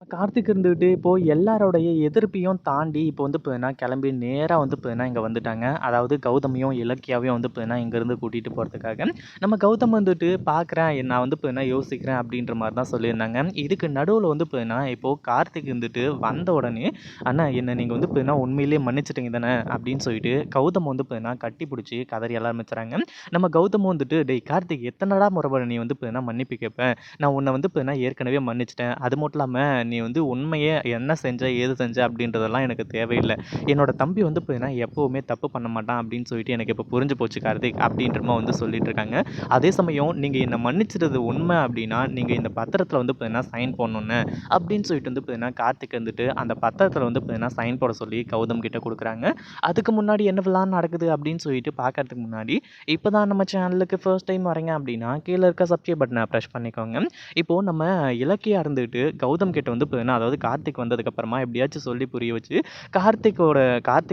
கார்த்திக் இருந்துகிட்டு இப்போ எல்லாரோடைய எதிர்ப்பையும் தாண்டி இப்போ வந்து பார்த்தீங்கன்னா, கிளம்பி நேரா வந்து பார்த்தீங்கன்னா, இங்க வந்துட்டாங்க. அதாவது கௌதமையும், இலக்கியாவையும் வந்து பார்த்தீங்கன்னா, இங்கேருந்து கூட்டிட்டு போறதுக்காக. நம்ம கௌதம் வந்துட்டு பார்க்குறேன், நான் வந்து பார்த்தீங்கன்னா யோசிக்கிறேன் அப்படின்ற மாரி தான் சொல்லியிருந்தாங்க. இதுக்கு நடுவுல வந்து பார்த்தீங்கன்னா, இப்போ கார்த்திக் இருந்துட்டு வந்த உடனே, "அண்ணா என்ன நீங்க வந்து பார்த்தீங்கன்னா உண்மையிலேயே மன்னிச்சுட்டீங்க தானே?" அப்படின்னு சொல்லிட்டு கௌதம் வந்து பார்த்தீங்கன்னா கட்டி புடிச்சு கதறி எழ ஆரம்பிச்சுறாங்க. நம்ம கௌதமும் வந்துட்டு, "டேய் கார்த்திக் எத்தனடா முறை நீ வந்து பார்த்தீங்கன்னா மன்னிப்பு கேட்ப? நான் உன்ன வந்து பார்த்தீங்கன்னா ஏற்கனவே மன்னிச்சுட்டேன். அது மட்டும் இல்லாம நீ வந்து உண்மையே என்ன செஞ்ச, ஏது செஞ்ச அப்படின்றதெல்லாம் எனக்கு தேவையில்ல. என்னோட தம்பி வந்து பார்த்தீங்கன்னா எப்பவுமே தப்பு பண்ண மாட்டான் அப்படின்னு சொல்லிட்டு எனக்கு இப்போ புரிஞ்சு போச்சு கார்த்திக் அப்படின்ற மாரி வந்து சொல்லிட்டு இருக்காங்க. அதே சமயம் நீங்க என்ன மன்னிச்சது உண்மை அப்படின்னா, நீங்க இந்த பத்திரத்தில வந்து பார்த்தீங்கன்னா சைன் போடணும்னு அப்படின்னு சொல்லிட்டு வந்து பார்த்தீங்கன்னா கார்த்திக் வந்துட்டு அந்த பத்திரத்தில வந்து பார்த்தீங்கன்னா சைன் போட சொல்லி கௌதம் கிட்ட குடுக்குறாங்க. அதுக்கு முன்னாடி என்னவெல்லாம் நடக்குது அப்படின்னு சொல்லிட்டு பார்க்கறதுக்கு முன்னாடி, இப்பதான் நம்ம சேனலுக்கு ஃபர்ஸ்ட் டைம் வரீங்க அப்படின்னா, கீழ இருக்க சப்ஸ்கிரைப் பட்டன பிரஸ் பண்ணிக்கோங்க. இப்போ நம்ம இலக்கியா இருந்துட்டு கௌதம் கிட்ட வந்து பார்த்தீங்கன்னா, அதாவது கார்த்திக் வந்ததுக்கப்புறமா எப்படியாச்சும் சொல்லி புரிய வச்சு, கார்த்திக்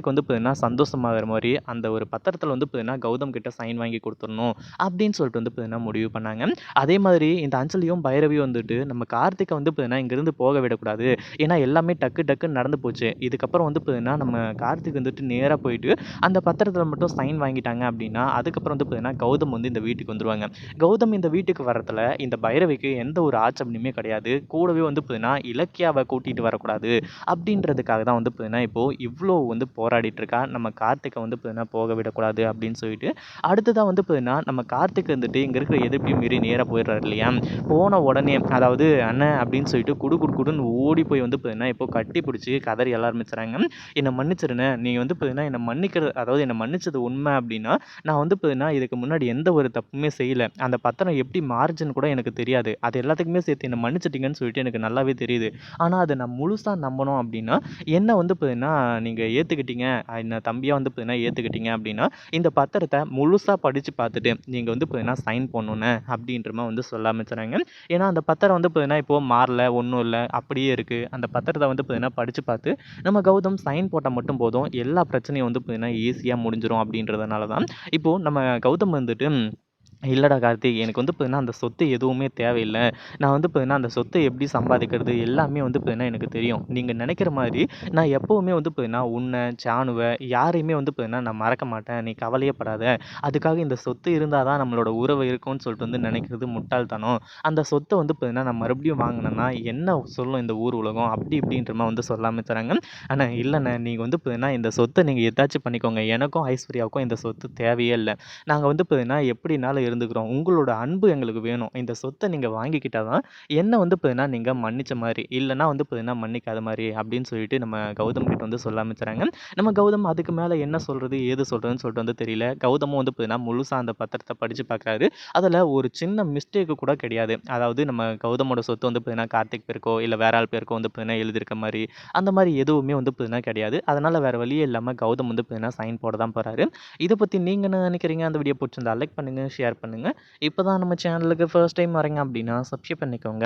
வந்து பார்த்தீங்கன்னா சந்தோஷமாகுற மாரி, அந்த ஒரு பத்திரத்தில வந்து பார்த்தீங்கன்னா, கௌதம் கிட்ட சைன் வாங்கி குடுத்துறணும் அப்படின்னு சொல்லிட்டு வந்து பார்த்தீங்கன்னா முடிவு பண்ணாங்க. அதே மாதிரி இந்த அஞ்சலியும், பைரவியும் வந்துட்டு நம்ம கார்த்திக்க வந்து பார்த்தீங்கன்னா இங்கிருந்து போக விடக்கூடாது. ஏன்னா எல்லாமே டக்கு டக்குன்னு நடந்து போச்சு. இதுக்கப்புறம் வந்து பார்த்தீங்கன்னா, நம்ம கார்த்திக் வந்துட்டு நேரா போயிட்டு அந்த பத்திரத்தில மட்டும் சைன் வாங்கிட்டாங்க அப்படின்னா, அதுக்கப்புறம் வந்து பார்த்தீங்கன்னா, கௌதம் வந்து இந்த வீட்டுக்கு வந்துருவாங்க. கௌதம் இந்த வீட்டுக்கு வர்றதுல இந்த பைரவிக்கு எந்த ஒரு ஆட்சேபனையுமே கிடையாது. கூடவே வந்து பார்த்தீங்கன்னா, இலக்கியாவ கூட்டிட்டு வரக்கூடாது அப்படின்றதுக்காக தான் வந்து பார்த்தீங்கன்னா, இப்போ இவ்ளோ வந்து போராடிட்டு இருக்கா. நம்ம கார்த்திக்க வந்து பார்த்தீங்கன்னா, போக விடக்கூடாது அப்படின்னு சொல்லிட்டு. அடுத்ததா வந்து பார்த்தீங்கன்னா, நம்ம கார்த்திக் வந்துட்டு இங்க இருக்கிற எதிர்ப்பையும் மீறி நேரா போயிடுறாரு இல்லையா? போன உடனே அதாவது அண்ணன் அப்படின்னு சொல்லிட்டு குடு குடு குடுன்னு ஓடி போய் வந்து பார்த்தீங்கன்னா, இப்போ கட்டி பிடிச்சு கதறி எழ ஆரம்பிச்சுறாங்க. "என்ன மன்னிச்சிருண்ணே. நீங்க வந்து பார்த்தீங்கன்னா, என்ன மன்னிக்கிறது அதாவது என்ன மன்னிச்சது உண்மை அப்படின்னா, நான் வந்து பார்த்தீங்கன்னா, இதுக்கு முன்னாடி எந்த ஒரு தப்புமே செய்யல. அந்த பத்திரம் எப்படி மாறுச்சுன்னு கூட எனக்கு தெரியாது. அது எல்லாத்துக்குமே சேர்த்து என்ன மன்னிச்சுட்டீங்கன்னு சொல்லிட்டு எனக்கு நல்லாவே தெரியுது. ஆனா, அத நான் முழுசா நம்பணும் அப்படின்னா, என்ன வந்து பார்த்தீங்கன்னா, நீங்க ஏத்துக்கிட்டீங்க. என்ன தம்பியா வந்து பார்த்தீங்கன்னா ஏத்துக்கிட்டீங்க அப்படின்னா, இந்த பத்திரத்த முழுசா படிச்சு பார்த்துட்டு, நீங்க வந்து பார்த்தீங்கன்னா சைன் போடணும்னே அப்படின்ற மாரி வந்து சொல்ல ஆரம்பிச்சுறாங்க. ஏன்னா, அந்த பத்திரம் வந்து பார்த்தீங்கன்னா, இப்போ மாறல, ஒண்ணும் இல்ல. அப்படியே இருக்கு. அந்த பத்திரத்த வந்து பார்த்தீங்கன்னா படிச்சு பார்த்து, நம்ம கௌதம் சைன் போட்டா மட்டும் போதும். எல்லா பிரச்சனையும் வந்து பார்த்தீங்கன்னா ஈஸியா முடிஞ்சிரும் அப்படின்றதுனால தான், இப்போ நம்ம கௌதம் வந்துட்டு இல்லடா கார்த்திக். எனக்கு வந்து பார்த்தீங்கன்னா, அந்த சொத்து எதுவுமே தேவையில்ல. நான் வந்து பார்த்தீங்கன்னா, அந்த சொத்த எப்படி சம்பாதிக்கிறது எல்லாமே வந்து பார்த்தீங்கன்னா, எனக்கு தெரியும். நீங்க நெனைக்கிற மாரி நான் எப்பவுமே வந்து பார்த்தீங்கன்னா, உன்ன, சானுவ யாரையுமே வந்து பார்த்தீங்கன்னா, நான் மறக்க மாட்டேன். நீ கவலையே படாத. அதுக்காக இந்த சொத்து இருந்தா தான் நம்மளோட உறவு இருக்கும்னு சொல்லிட்டு வந்து நெனைக்கிறது முட்டாள்தனம். அந்த சொத்த வந்து பார்த்தீங்கன்னா, நான் மறுபடியும் வாங்குனேன்னா, என்ன சொல்லும் இந்த ஊர் உலகம்? அப்படி இப்படின்ற மாரி வந்து சொல்ல ஆரம்பிச்சுறாங்க. அண்ணே இல்லண்ணே நீங்க வந்து பார்த்தீங்கன்னா, இந்த சொத்த நீங்க எதாச்சும் பண்ணிக்கோங்க. எனக்கும் ஐஸ்வர்யாவுக்கும் இந்த சொத்து தேவையே இல்ல. நாங்க வந்து பார்த்தீங்கன்னா, எப்படினாலும் இருந்துக்கிறோம். உங்களோட அன்பு எங்களுக்கு வேணும். இந்த சொத்த நீங்க வாங்கிக்கிட்டா தான், என்ன வந்து பார்த்தீங்கன்னா, நீங்க மன்னிச்ச மாரி. இல்லன்னா வந்து பார்த்தீங்கன்னா, மன்னிக்காத மாரி அப்படின்னு சொல்லிட்டு நம்ம கௌதம் கிட்ட வந்து சொல்ல ஆரம்பிச்சுறாங்க. நம்ம கௌதம் அதுக்கு மேல என்ன சொல்றது? ஏது சொல்றதுன்னு சொல்லிட்டு வந்து தெரியல. கௌதமும் வந்து பார்த்தீங்கன்னா, முழுசா அந்த பத்திரத்த படிச்சு பார்க்குறாரு. அதுல ஒரு சின்ன மிஸ்டேக் கூட கிடையாது. அதாவது நம்ம கௌதமோட சொத்து வந்து பார்த்தீங்கன்னா, கார்த்திக் பேருக்கோ, இல்ல வேற ஆள் பேருக்கோ வந்து பார்த்தீங்கன்னா எழுதியிருக்க மாரி, அந்த மாரி எதுவுமே வந்து பார்த்தீங்கன்னா கிடையாது. அதனால வேற வழியே இல்லாம கௌதம் வந்து பார்த்தீங்கன்னா, சைன் போட தான் போறாரு. இத பத்தி நீங்க என்ன நினைக்கிறீங்க? அந்த வீடியோ புடிச்சிருந்தா லைக் பண்ணுங்க, ஷேர் பண்ணுங்க. இப்பதான் நம்ம சேனலுக்கு ஃபர்ஸ்ட் டைம் வரீங்க அப்படின்னா, சப்ஸ்கிரைப் பண்ணிக்கோங்க.